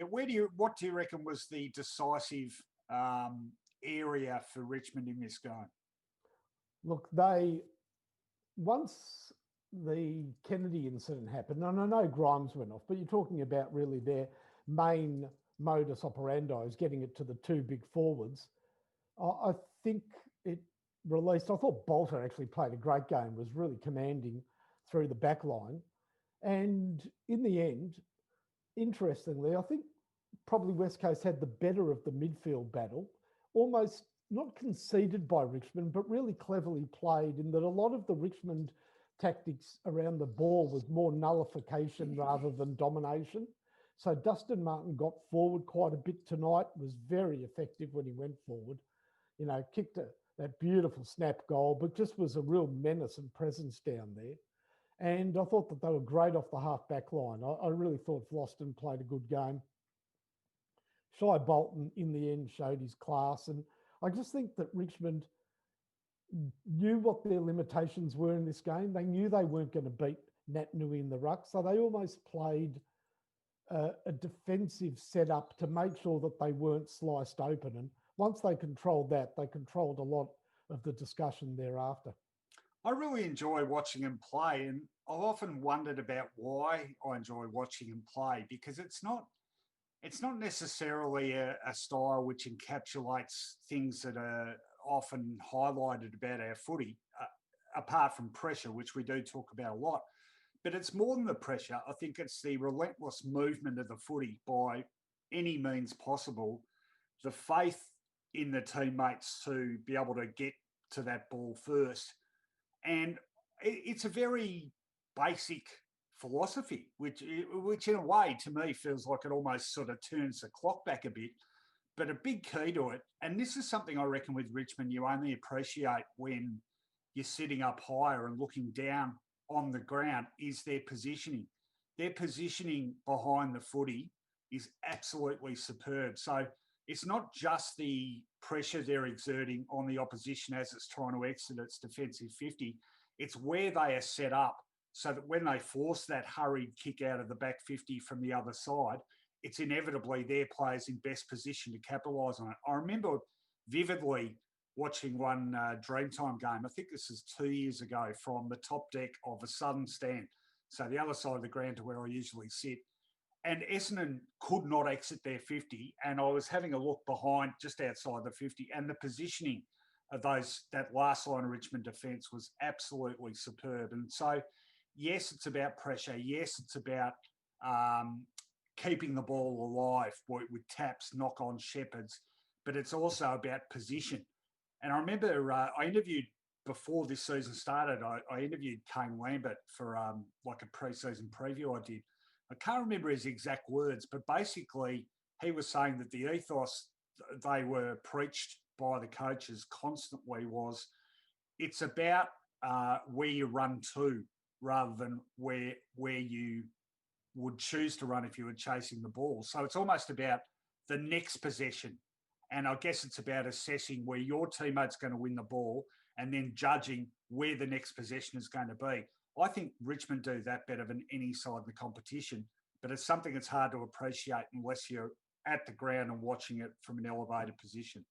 What do you reckon was the decisive area for Richmond in this game? Look, once the Kennedy incident happened, and I know Grimes went off, but you're talking about really their main modus operandi is getting it to the two big forwards. I think it released, I thought Bolter actually played a great game, was really commanding through the back line. And in the end, interestingly, I think probably West Coast had the better of the midfield battle, almost not conceded by Richmond, but really cleverly played in that a lot of the Richmond tactics around the ball was more nullification rather than domination. So Dustin Martin got forward quite a bit tonight, was very effective when he went forward, kicked that beautiful snap goal, but just was a real menace and presence down there. And I thought that they were great off the half-back line. I really thought Vlosten played a good game. Shai Bolton, in the end, showed his class. And I just think that Richmond knew what their limitations were in this game. They knew they weren't going to beat Nat Nui in the ruck. So they almost played a defensive setup to make sure that they weren't sliced open. And once they controlled that, they controlled a lot of the discussion thereafter. I really enjoy watching him play, and I've often wondered about why I enjoy watching him play, because it's not necessarily a style which encapsulates things that are often highlighted about our footy, apart from pressure, which we do talk about a lot. But it's more than the pressure. I think it's the relentless movement of the footy by any means possible, the faith in the teammates to be able to get to that ball first. And it's a very basic philosophy, which in a way, to me, feels like it almost sort of turns the clock back a bit. But a big key to it, and this is something I reckon with Richmond you only appreciate when you're sitting up higher and looking down on the ground, is their positioning. Their positioning behind the footy is absolutely superb. So it's not just the pressure they're exerting on the opposition as it's trying to exit its defensive 50. It's where they are set up so that when they force that hurried kick out of the back 50 from the other side, it's inevitably their players in best position to capitalise on it. I remember vividly watching one Dreamtime game, I think this is 2 years ago, from the top deck of a Southern stand, so the other side of the ground to where I usually sit. And Essendon could not exit their 50, and I was having a look behind just outside the 50, and the positioning of that last line of Richmond defence was absolutely superb. And so, yes, it's about pressure. Yes, it's about keeping the ball alive with taps, knock-on shepherds, but it's also about position. And I remember I interviewed, before this season started, I interviewed Kane Lambert for like a pre-season preview I did. I can't remember his exact words, but basically he was saying that the ethos they were preached by the coaches constantly was, it's about where you run to rather than where you would choose to run if you were chasing the ball. So it's almost about the next possession. And I guess it's about assessing where your teammate's going to win the ball and then judging where the next possession is going to be. I think Richmond do that better than any side in the competition, but it's something that's hard to appreciate unless you're at the ground and watching it from an elevated position.